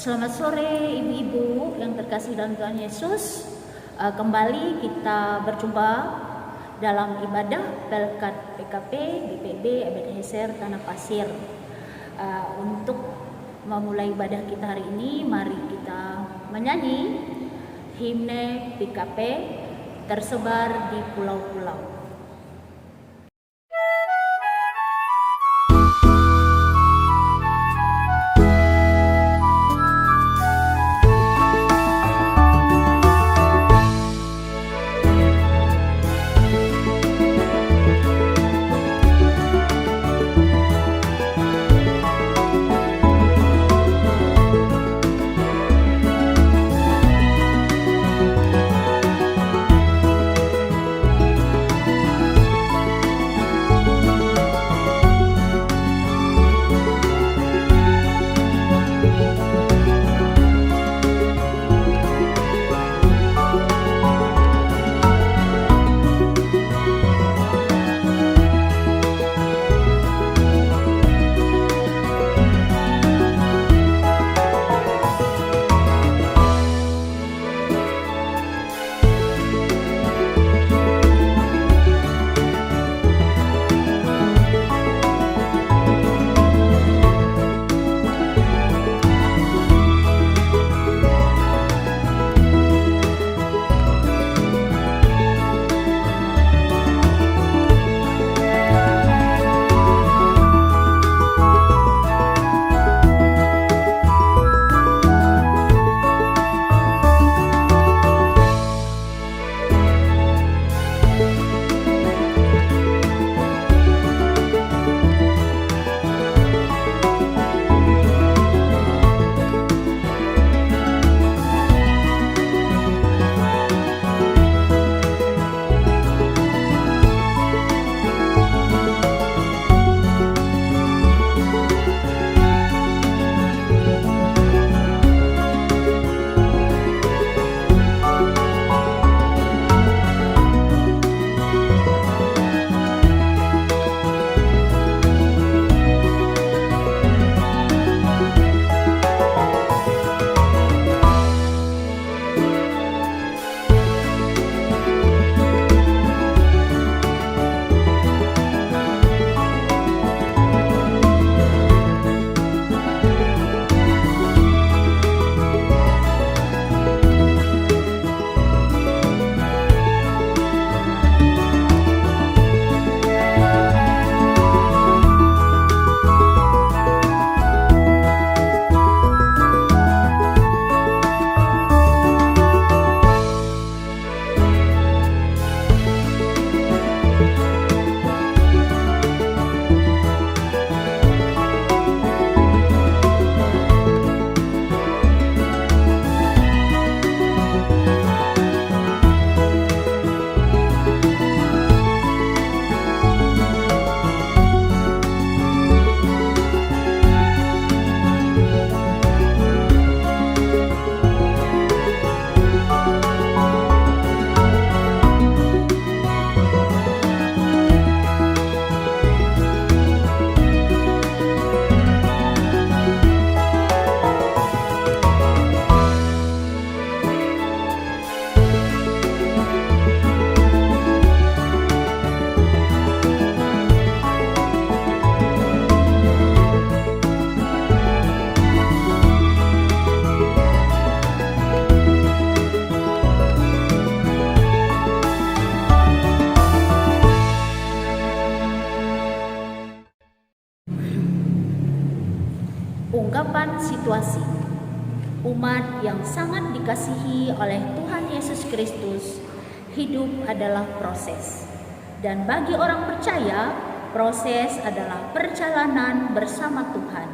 Selamat sore ibu-ibu yang terkasih dalam Tuhan Yesus. Kembali kita berjumpa dalam ibadah Pelkat PKP GPB Ebenezer Tanah Pasir. Untuk memulai ibadah kita hari ini, mari kita menyanyi himne PKP tersebar di pulau-pulau. Ungkapan situasi. Umat yang sangat dikasihi oleh Tuhan Yesus Kristus, hidup adalah proses. Dan bagi orang percaya, proses adalah perjalanan bersama Tuhan.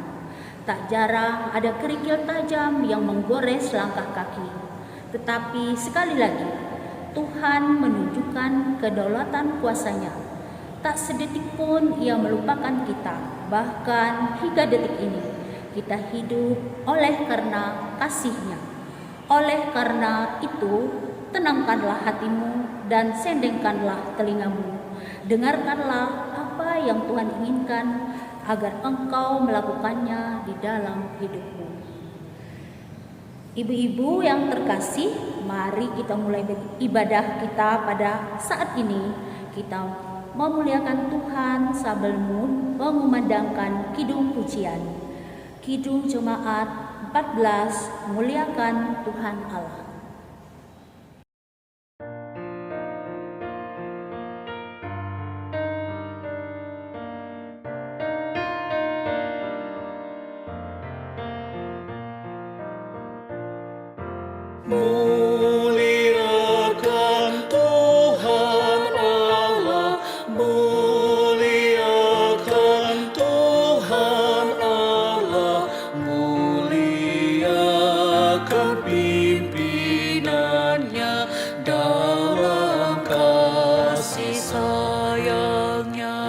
Tak jarang ada kerikil tajam yang menggores langkah kaki. Tetapi sekali lagi, Tuhan menunjukkan kedaulatan kuasa-Nya. Tak sedetik pun Ia melupakan kita, bahkan hingga detik ini. Kita hidup oleh karena kasih-Nya. Oleh karena itu, tenangkanlah hatimu dan sendengkanlah telingamu. Dengarkanlah apa yang Tuhan inginkan agar engkau melakukannya di dalam hidupmu. Ibu-ibu yang terkasih, mari kita mulai ibadah kita pada saat ini. Kita memuliakan Tuhan sambil mengumandangkan kidung pujian. Kidung Jemaat 14, muliakan Tuhan Allah. Muliakan Tuhan Allah, muliakan Tuhan Allah, muliakan pimpinannya dalam kasih sayangnya.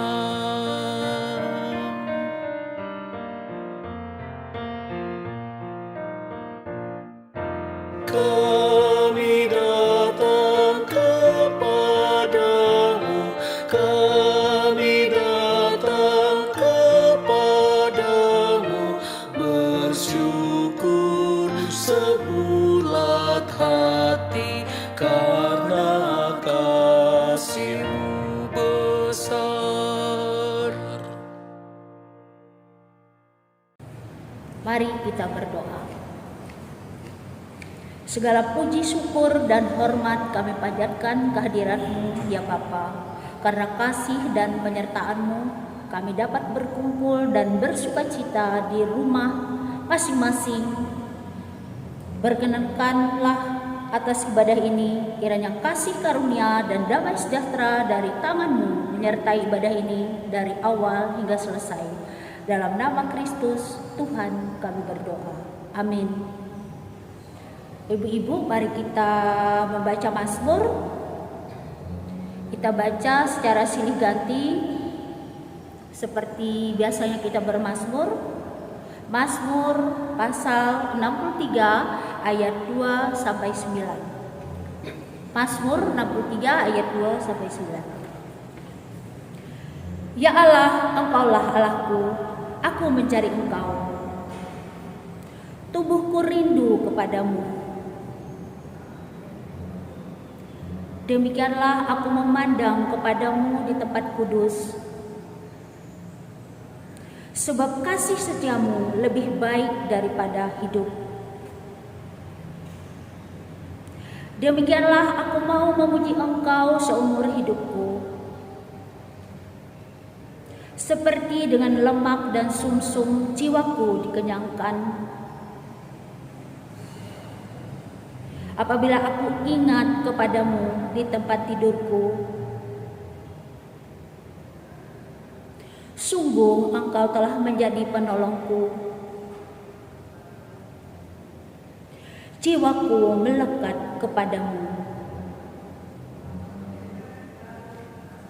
Kami datang kepadamu, kami datang kepadamu, bersyukur sebulat hati karena kasih-Mu besar. Mari kita berdoa. Segala puji, syukur, dan hormat kami panjatkan kehadirat-Mu, ya Bapa. Karena kasih dan penyertaan-Mu, kami dapat berkumpul dan bersukacita di rumah masing-masing. Berkenankanlah atas ibadah ini, kiranya kasih karunia dan damai sejahtera dari tangan-Mu menyertai ibadah ini dari awal hingga selesai. Dalam nama Kristus, Tuhan kami berdoa. Amin. Ibu-ibu, mari kita membaca Mazmur. Kita baca secara silih ganti seperti biasanya kita bermazmur. Mazmur pasal 63 ayat 2 sampai 9. Mazmur 63 ayat 2 sampai 9. Ya Allah, Engkaulah Allahku, aku mencari Engkau. Tubuhku rindu kepadamu. Demikianlah aku memandang kepadamu di tempat kudus. Sebab kasih setiamu lebih baik daripada hidup. Demikianlah aku mau memuji Engkau seumur hidupku. Seperti dengan lemak dan sumsum jiwaku dikenyangkan. Apabila aku ingat kepadamu di tempat tidurku, sungguh Engkau telah menjadi penolongku. Jiwaku melekat kepadamu.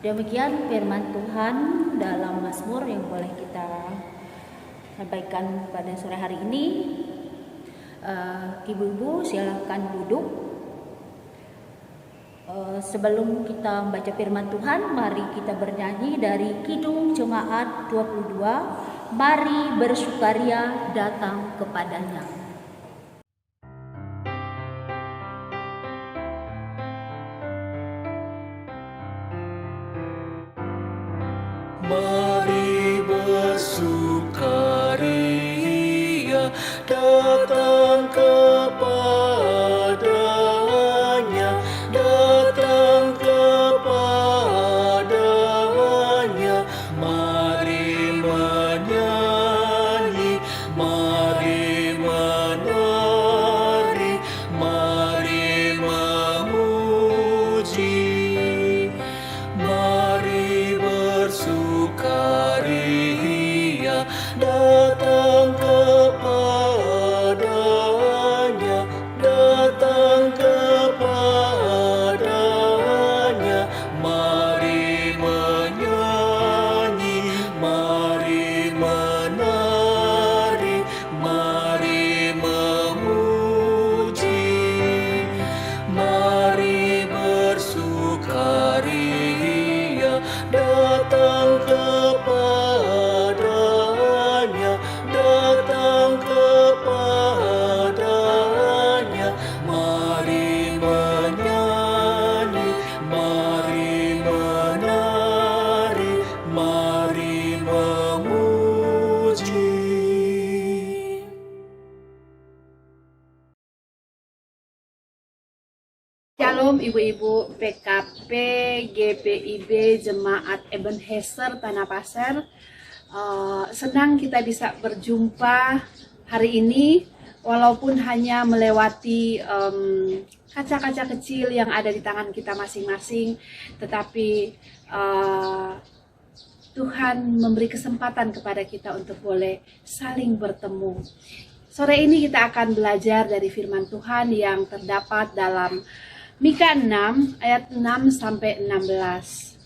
Demikian firman Tuhan dalam Mazmur yang boleh kita sampaikan pada sore hari ini. Ibu-ibu silakan duduk. Sebelum kita membaca firman Tuhan, mari kita bernyanyi dari Kidung Jemaat 22, Mari bersukaria datang kepadanya. Mari bersukaria datang kepadanya, datang kepadanya. Mari menyanyi, mari menari, mari memuji, mari bersukaria. Ibu-ibu PKP GPIB Jemaat Ebenezer Tanah Pasir. Senang kita bisa berjumpa hari ini, walaupun hanya melewati kaca-kaca kecil yang ada di tangan kita masing-masing, tetapi Tuhan memberi kesempatan kepada kita untuk boleh saling bertemu. Sore ini kita akan belajar dari firman Tuhan yang terdapat dalam Mika 6 ayat 6 sampai 16.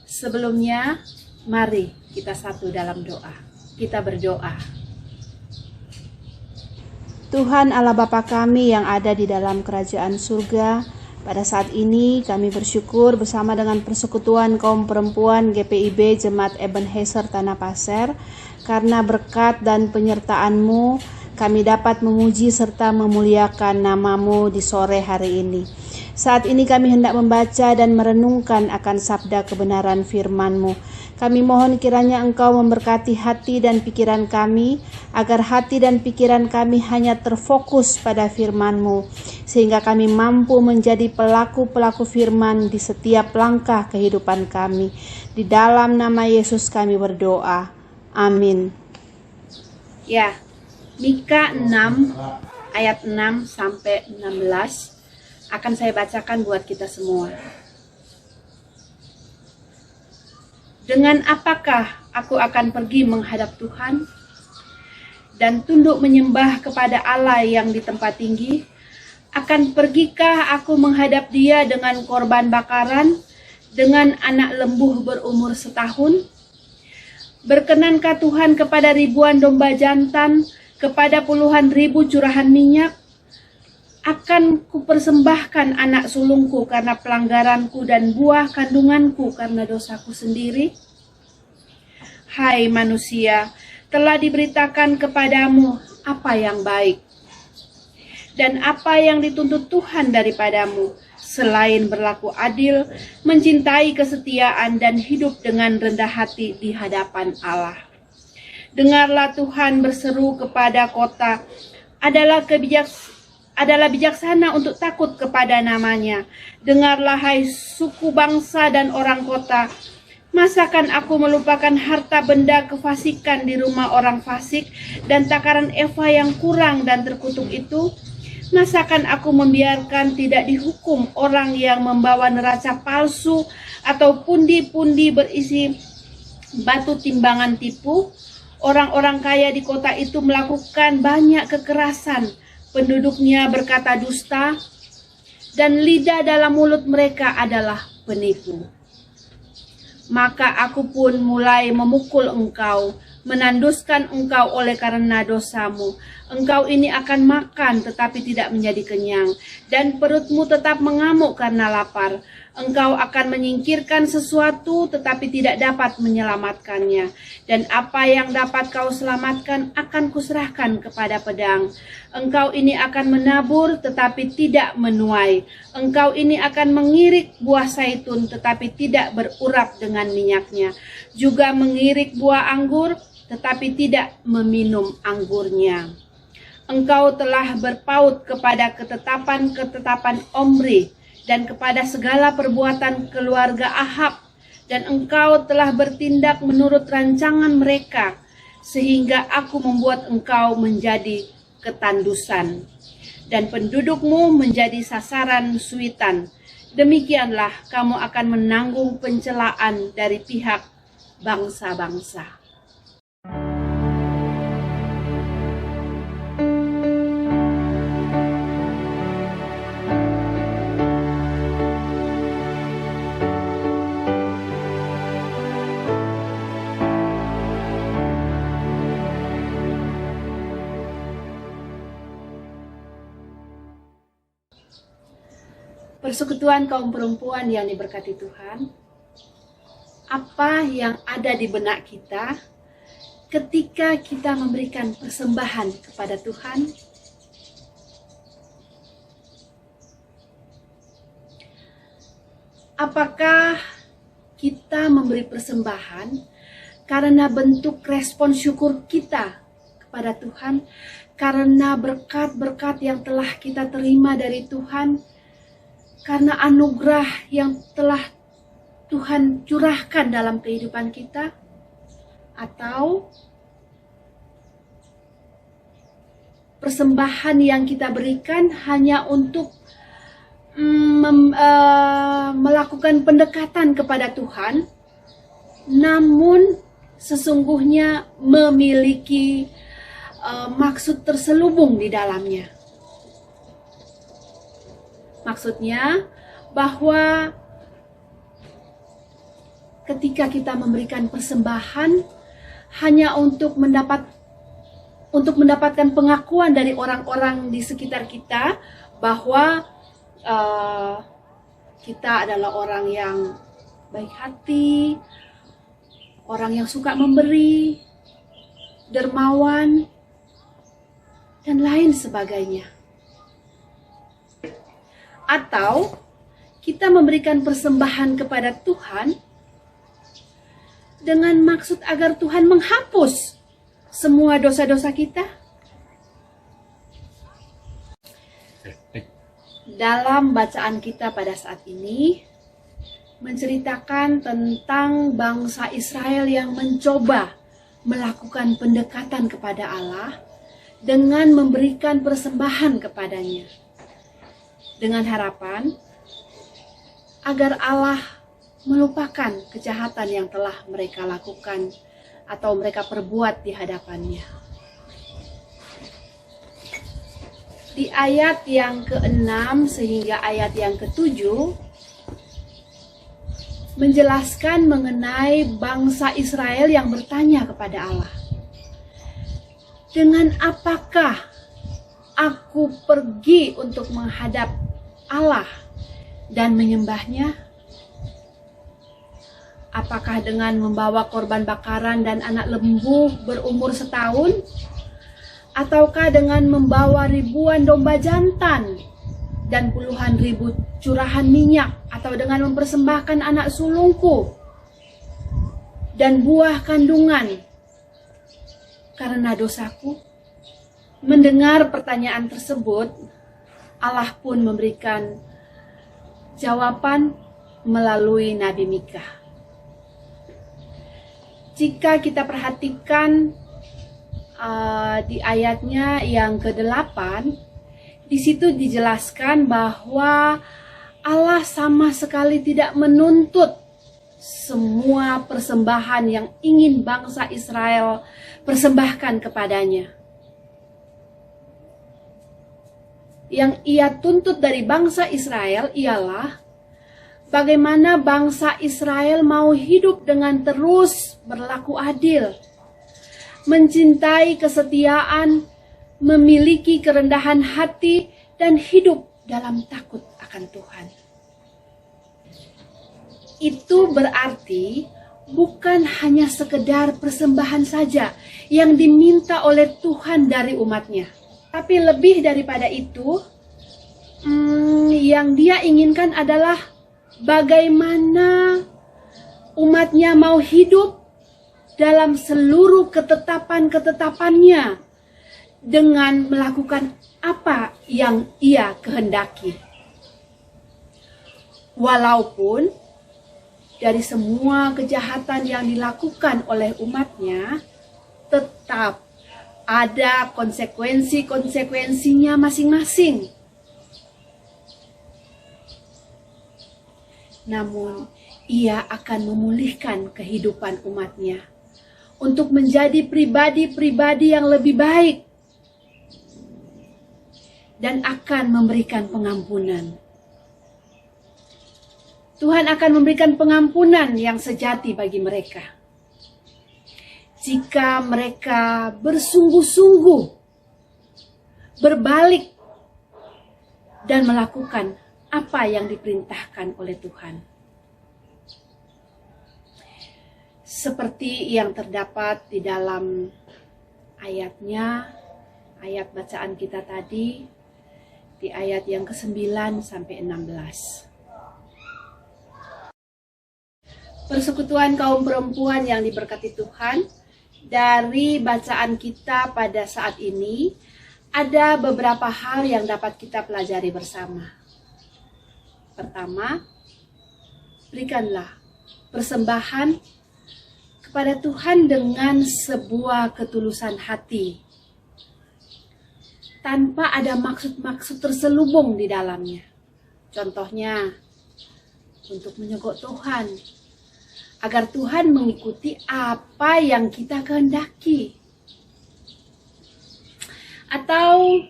Sebelumnya, mari kita satu dalam doa. Kita berdoa. Tuhan Allah Bapa kami yang ada di dalam kerajaan surga, pada saat ini kami bersyukur bersama dengan persekutuan kaum perempuan GPIB Jemaat Ebenezer Tanah Pasir, karena berkat dan penyertaan-Mu kami dapat memuji serta memuliakan nama-Mu di sore hari ini. Saat ini kami hendak membaca dan merenungkan akan sabda kebenaran firman-Mu. Kami mohon kiranya Engkau memberkati hati dan pikiran kami, agar hati dan pikiran kami hanya terfokus pada firman-Mu, sehingga kami mampu menjadi pelaku-pelaku firman di setiap langkah kehidupan kami. Di dalam nama Yesus kami berdoa. Amin. Ya, Mika 6 ayat 6 sampai 16 akan saya bacakan buat kita semua. Dengan apakah aku akan pergi menghadap Tuhan dan tunduk menyembah kepada Allah yang di tempat tinggi? Akan pergikah aku menghadap Dia dengan korban bakaran, dengan anak lembu berumur setahun? Berkenankah Tuhan kepada ribuan domba jantan, kepada puluhan ribu curahan minyak? Akan kupersembahkan anak sulungku karena pelanggaranku dan buah kandunganku karena dosaku sendiri? Hai manusia, telah diberitakan kepadamu apa yang baik dan apa yang dituntut Tuhan daripadamu, selain berlaku adil, mencintai kesetiaan dan hidup dengan rendah hati di hadapan Allah. Dengarlah, Tuhan berseru kepada kota, adalah bijaksana untuk takut kepada namanya. Dengarlah, hai suku bangsa dan orang kota, masakan aku melupakan harta benda kefasikan di rumah orang fasik dan takaran eva yang kurang dan terkutuk itu? Masakan aku membiarkan tidak dihukum orang yang membawa neraca palsu atau pundi-pundi berisi batu timbangan tipu? Orang-orang kaya di kota itu melakukan banyak kekerasan, penduduknya berkata dusta, dan lidah dalam mulut mereka adalah penipu. Maka aku pun mulai memukul engkau, menanduskan engkau oleh karena dosamu. Engkau ini akan makan tetapi tidak menjadi kenyang, dan perutmu tetap mengamuk karena lapar. Engkau akan menyingkirkan sesuatu tetapi tidak dapat menyelamatkannya, dan apa yang dapat kau selamatkan akan kuserahkan kepada pedang. Engkau ini akan menabur tetapi tidak menuai. Engkau ini akan mengirik buah zaitun tetapi tidak berurap dengan minyaknya, juga mengirik buah anggur tetapi tidak meminum anggurnya. Engkau telah berpaut kepada ketetapan-ketetapan Omri dan kepada segala perbuatan keluarga Ahab, dan engkau telah bertindak menurut rancangan mereka, sehingga aku membuat engkau menjadi ketandusan, dan pendudukmu menjadi sasaran suitan. Demikianlah kamu akan menanggung pencelaan dari pihak bangsa-bangsa. Persekutuan kaum perempuan yang diberkati Tuhan, apa yang ada di benak kita ketika kita memberikan persembahan kepada Tuhan? Apakah kita memberi persembahan karena bentuk respon syukur kita kepada Tuhan, karena berkat-berkat yang telah kita terima dari Tuhan, karena anugerah yang telah Tuhan curahkan dalam kehidupan kita, atau persembahan yang kita berikan hanya untuk melakukan pendekatan kepada Tuhan, namun sesungguhnya memiliki maksud terselubung di dalamnya. Maksudnya bahwa ketika kita memberikan persembahan hanya untuk mendapatkan pengakuan dari orang-orang di sekitar kita bahwa kita adalah orang yang baik hati, orang yang suka memberi, dermawan, dan lain sebagainya. Atau kita memberikan persembahan kepada Tuhan dengan maksud agar Tuhan menghapus semua dosa-dosa kita. Dalam bacaan kita pada saat ini menceritakan tentang bangsa Israel yang mencoba melakukan pendekatan kepada Allah dengan memberikan persembahan kepadanya, dengan harapan agar Allah melupakan kejahatan yang telah mereka lakukan atau mereka perbuat di hadapannya. Di ayat yang ke-6 sehingga ayat yang ke-7 menjelaskan mengenai bangsa Israel yang bertanya kepada Allah, dengan apakah aku pergi untuk menghadap Allah dan menyembahnya? Apakah dengan membawa korban bakaran dan anak lembu berumur setahun? Ataukah dengan membawa ribuan domba jantan dan puluhan ribu curahan minyak? Atau dengan mempersembahkan anak sulungku dan buah kandungan karena dosaku? Mendengar pertanyaan tersebut, Allah pun memberikan jawaban melalui Nabi Mika. Jika kita perhatikan di ayatnya yang ke-8, di situ dijelaskan bahwa Allah sama sekali tidak menuntut semua persembahan yang ingin bangsa Israel persembahkan kepadanya. Yang Ia tuntut dari bangsa Israel ialah bagaimana bangsa Israel mau hidup dengan terus berlaku adil, mencintai kesetiaan, memiliki kerendahan hati, dan hidup dalam takut akan Tuhan. Itu berarti bukan hanya sekedar persembahan saja yang diminta oleh Tuhan dari umatnya, tapi lebih daripada itu, yang Dia inginkan adalah bagaimana umatnya mau hidup dalam seluruh ketetapan-ketetapannya dengan melakukan apa yang Ia kehendaki. Walaupun dari semua kejahatan yang dilakukan oleh umatnya, tetap ada konsekuensi-konsekuensinya masing-masing. Namun, Ia akan memulihkan kehidupan umatnya untuk menjadi pribadi-pribadi yang lebih baik dan akan memberikan pengampunan. Tuhan akan memberikan pengampunan yang sejati bagi mereka jika mereka bersungguh-sungguh berbalik dan melakukan apa yang diperintahkan oleh Tuhan. Seperti yang terdapat di dalam ayatnya, ayat bacaan kita tadi, di ayat yang ke-9 sampai 16. Persekutuan kaum perempuan yang diberkati Tuhan, dari bacaan kita pada saat ini, ada beberapa hal yang dapat kita pelajari bersama. Pertama, berikanlah persembahan kepada Tuhan dengan sebuah ketulusan hati, tanpa ada maksud-maksud terselubung di dalamnya. Contohnya, untuk menyogok Tuhan, agar Tuhan mengikuti apa yang kita kehendaki. Atau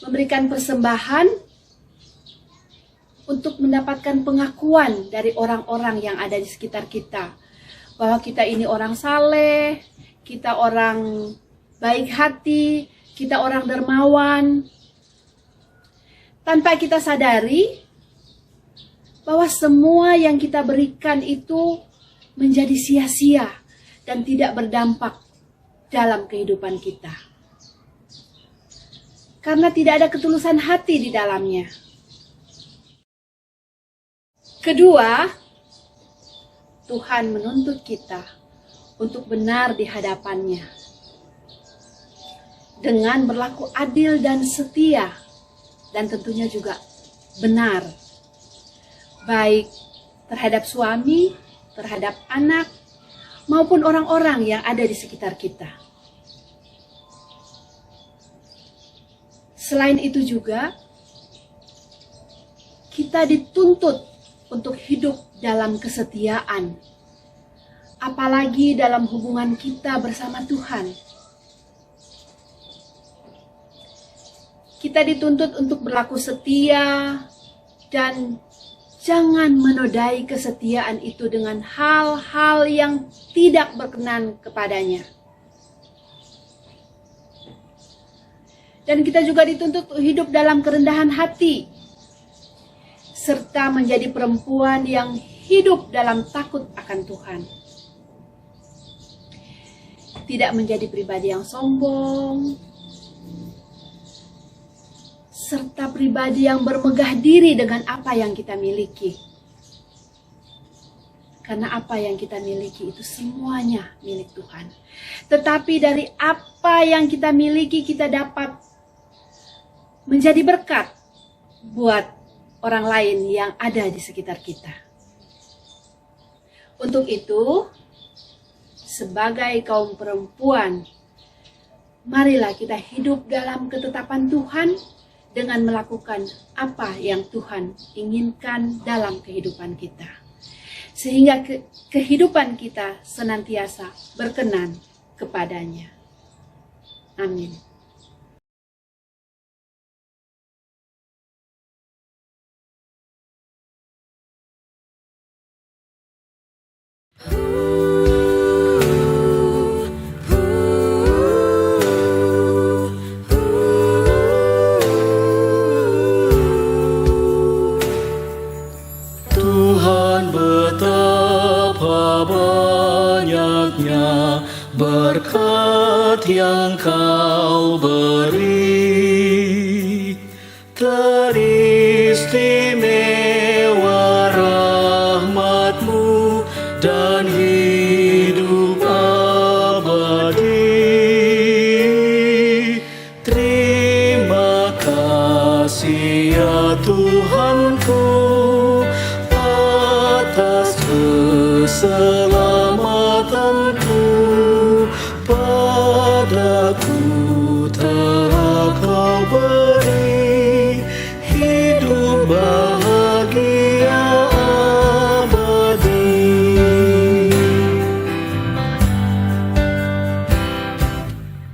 memberikan persembahan untuk mendapatkan pengakuan dari orang-orang yang ada di sekitar kita, bahwa kita ini orang saleh, kita orang baik hati, kita orang dermawan, tanpa kita sadari bahwa semua yang kita berikan itu menjadi sia-sia dan tidak berdampak dalam kehidupan kita, karena tidak ada ketulusan hati di dalamnya. Kedua, Tuhan menuntut kita untuk benar di hadapannya dengan berlaku adil dan setia, dan tentunya juga benar, baik terhadap suami, terhadap anak, maupun orang-orang yang ada di sekitar kita. Selain itu juga, kita dituntut untuk hidup dalam kesetiaan, apalagi dalam hubungan kita bersama Tuhan. Kita dituntut untuk berlaku setia dan jangan menodai kesetiaan itu dengan hal-hal yang tidak berkenan kepadanya. Dan kita juga dituntut untuk hidup dalam kerendahan hati, serta menjadi perempuan yang hidup dalam takut akan Tuhan. Tidak menjadi pribadi yang sombong, serta pribadi yang bermegah diri dengan apa yang kita miliki. Karena apa yang kita miliki itu semuanya milik Tuhan. Tetapi dari apa yang kita miliki, kita dapat menjadi berkat buat orang lain yang ada di sekitar kita. Untuk itu, sebagai kaum perempuan, marilah kita hidup dalam ketetapan Tuhan dengan melakukan apa yang Tuhan inginkan dalam kehidupan kita, sehingga kehidupan kita senantiasa berkenan kepadanya. Amin. Tuhan, betapa banyaknya berkat yang Kau beri, teristimewa rahmat-Mu dan hidup abadi. Terima kasih ya Tuhanku atas keselamatanku. Padaku telah Kau beri hidup bahagia abadi.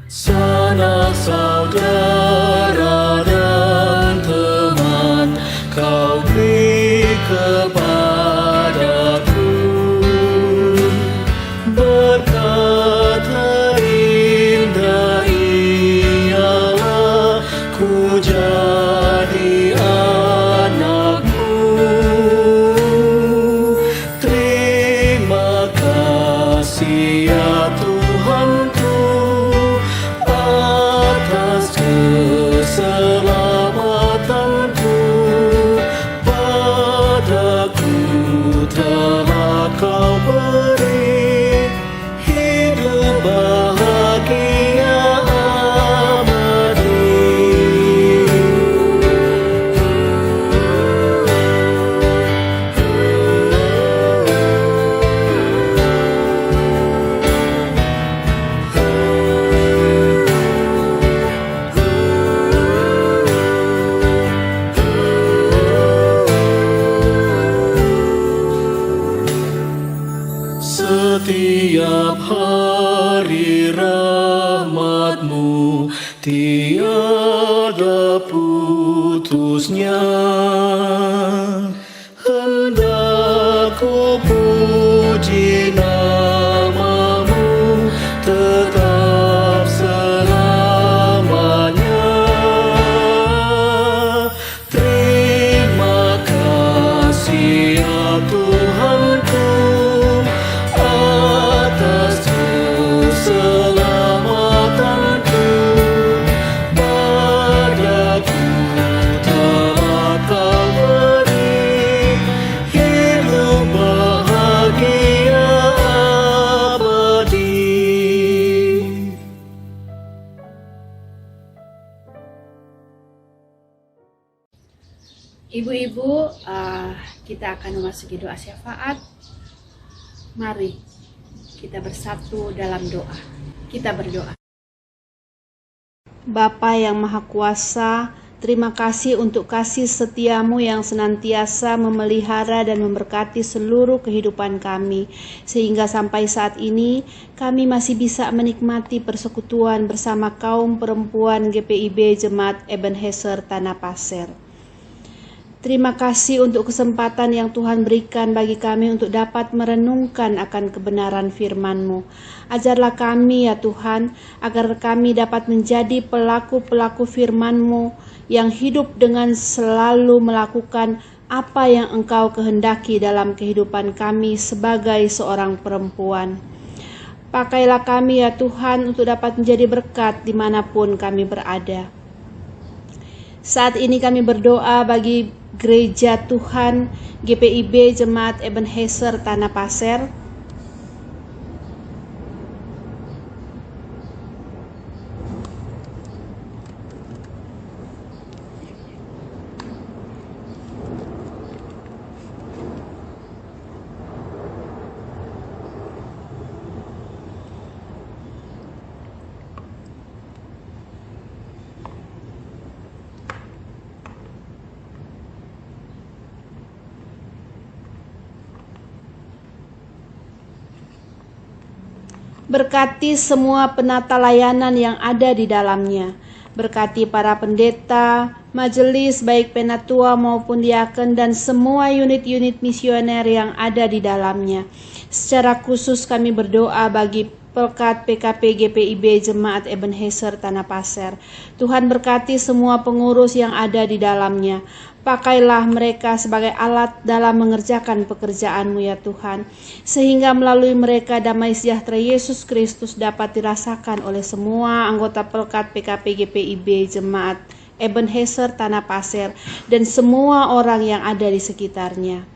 Sanak saudara dan teman Kau beri kepadaku, berkat terindah ialah ku jadi anak-Mu. Terima kasih ya Tuhanku atas keselamatanku. Padaku kita akan memasuki doa syafaat. Mari kita bersatu dalam doa. Kita berdoa. Bapa yang Maha Kuasa, terima kasih untuk kasih setiamu yang senantiasa memelihara dan memberkati seluruh kehidupan kami, sehingga sampai saat ini kami masih bisa menikmati persekutuan bersama kaum perempuan GPIB Jemaat Ebenezer Tanah Pasir. Terima kasih untuk kesempatan yang Tuhan berikan bagi kami untuk dapat merenungkan akan kebenaran firman-Mu. Ajarlah kami ya Tuhan, agar kami dapat menjadi pelaku-pelaku firman-Mu yang hidup dengan selalu melakukan apa yang Engkau kehendaki dalam kehidupan kami sebagai seorang perempuan. Pakailah kami ya Tuhan untuk dapat menjadi berkat dimanapun kami berada. Saat ini kami berdoa bagi Gereja Tuhan GPIB Jemaat Ebenezer Tanah Pasir. Berkati semua penata layanan yang ada di dalamnya. Berkati para pendeta, majelis baik penatua maupun diaken dan semua unit-unit misioner yang ada di dalamnya. Secara khusus kami berdoa bagi Pelkat PKP GPIB Jemaat Ebenezer Tanah Pasir. Tuhan berkati semua pengurus yang ada di dalamnya. Pakailah mereka sebagai alat dalam mengerjakan pekerjaan-Mu ya Tuhan, sehingga melalui mereka damai sejahtera Yesus Kristus dapat dirasakan oleh semua anggota Pelkat PKP GPIB Jemaat Ebenezer Tanah Pasir dan semua orang yang ada di sekitarnya.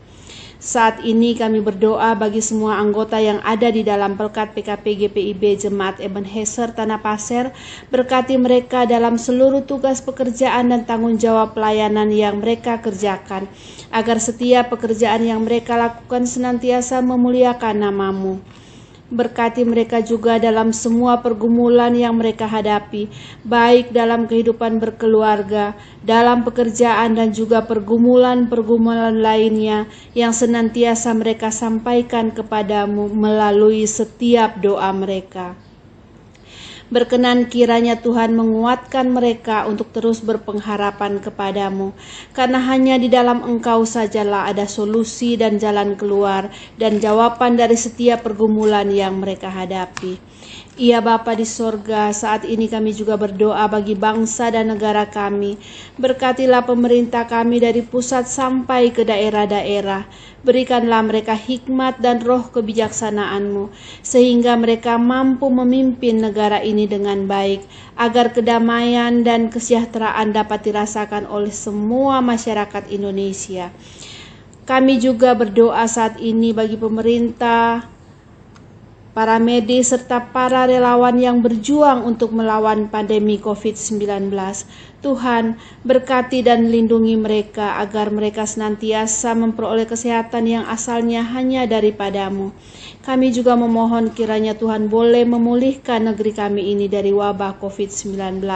Saat ini kami berdoa bagi semua anggota yang ada di dalam Pelkat PKP GPIB Jemaat Ebenezer Tanah Pasir. Berkati mereka dalam seluruh tugas pekerjaan dan tanggung jawab pelayanan yang mereka kerjakan, agar setiap pekerjaan yang mereka lakukan senantiasa memuliakan nama-Mu. Berkati mereka juga dalam semua pergumulan yang mereka hadapi, baik dalam kehidupan berkeluarga, dalam pekerjaan dan juga pergumulan-pergumulan lainnya yang senantiasa mereka sampaikan kepadamu melalui setiap doa mereka. Berkenan kiranya Tuhan menguatkan mereka untuk terus berpengharapan kepadamu, karena hanya di dalam Engkau sajalah ada solusi dan jalan keluar dan jawaban dari setiap pergumulan yang mereka hadapi. Ya Bapa di sorga, saat ini kami juga berdoa bagi bangsa dan negara kami. Berkatilah pemerintah kami dari pusat sampai ke daerah-daerah. Berikanlah mereka hikmat dan roh kebijaksanaan-Mu, sehingga mereka mampu memimpin negara ini dengan baik, agar kedamaian dan kesejahteraan dapat dirasakan oleh semua masyarakat Indonesia. Kami juga berdoa saat ini bagi pemerintah, para medis serta para relawan yang berjuang untuk melawan pandemi COVID-19. Tuhan, berkati dan lindungi mereka agar mereka senantiasa memperoleh kesehatan yang asalnya hanya daripada-Mu. Kami juga memohon kiranya Tuhan boleh memulihkan negeri kami ini dari wabah COVID-19,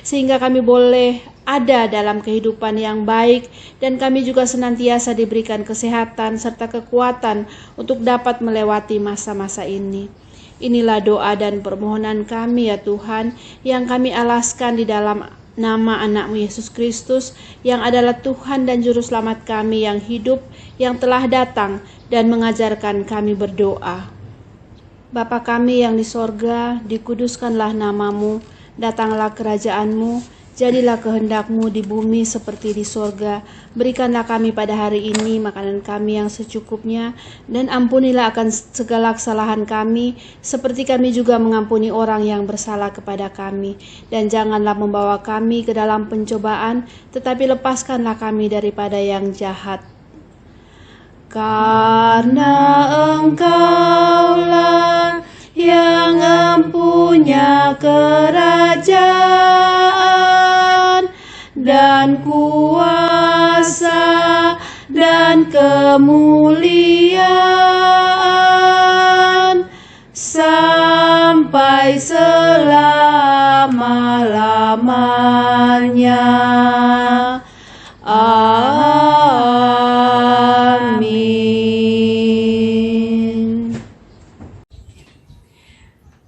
sehingga kami boleh ada dalam kehidupan yang baik dan kami juga senantiasa diberikan kesehatan serta kekuatan untuk dapat melewati masa-masa ini. Inilah doa dan permohonan kami ya Tuhan, yang kami alaskan di dalam nama anak-Mu Yesus Kristus, yang adalah Tuhan dan Juru Selamat kami yang hidup, yang telah datang dan mengajarkan kami berdoa. Bapa kami yang di sorga, dikuduskanlah nama-Mu, datanglah kerajaan-Mu, jadilah kehendak-Mu di bumi seperti di sorga. Berikanlah kami pada hari ini makanan kami yang secukupnya, dan ampunilah akan segala kesalahan kami, seperti kami juga mengampuni orang yang bersalah kepada kami. Dan janganlah membawa kami ke dalam pencobaan, tetapi lepaskanlah kami daripada yang jahat. Karena Engkaulah yang empunya kerajaan dan kuasa dan dan kemuliaan sampai selama-lamanya. Amin.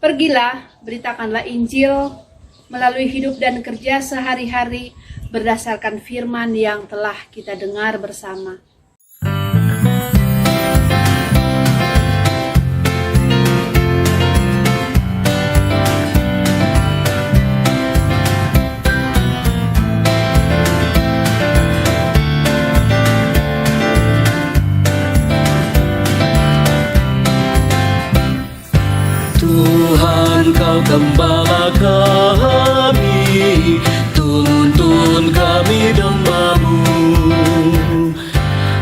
Pergilah, beritakanlah Injil melalui hidup dan kerja sehari-hari berdasarkan firman yang telah kita dengar bersama. Tuhan, Kau gembala kami, tuntun kami domba-Mu.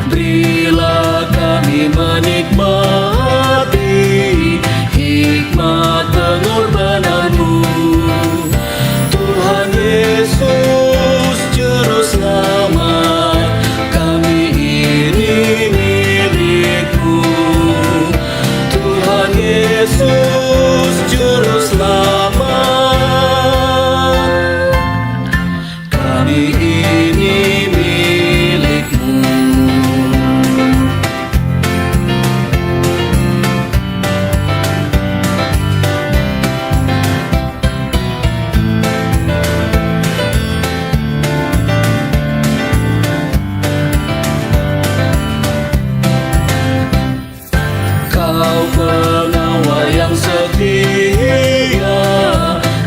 Berilah kami menikmati hikmat pengorbanan-Mu. Tuhan Yesus Juru Selamat, kami ini milik-Mu. Tuhan Yesus Juru Selamat, kami ini milik-Mu. Kau pengawal yang setia,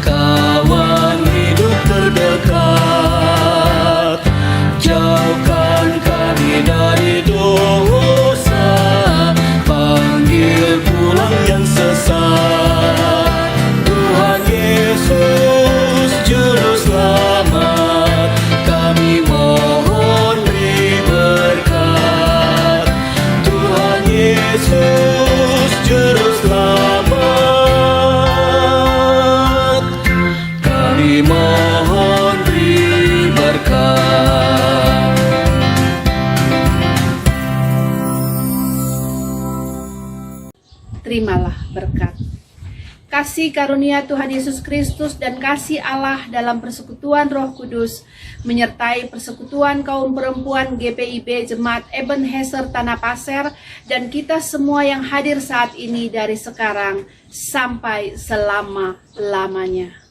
kawan hidup terdekat. Jauhkan kami dari dosa, panggil pulang yang sesat. Tuhan Yesus Juru Selamat, kami mohon beri berkat. Tuhan Yesus Juru Selamat, kami mohon beri berkat. Terimalah berkat. Kasih karunia Tuhan Yesus Kristus dan kasih Allah dalam persekutuan Roh Kudus menyertai persekutuan kaum perempuan GPIB Jemaat Ebenezer Tanah Pasir dan kita semua yang hadir saat ini dari sekarang sampai selama-lamanya.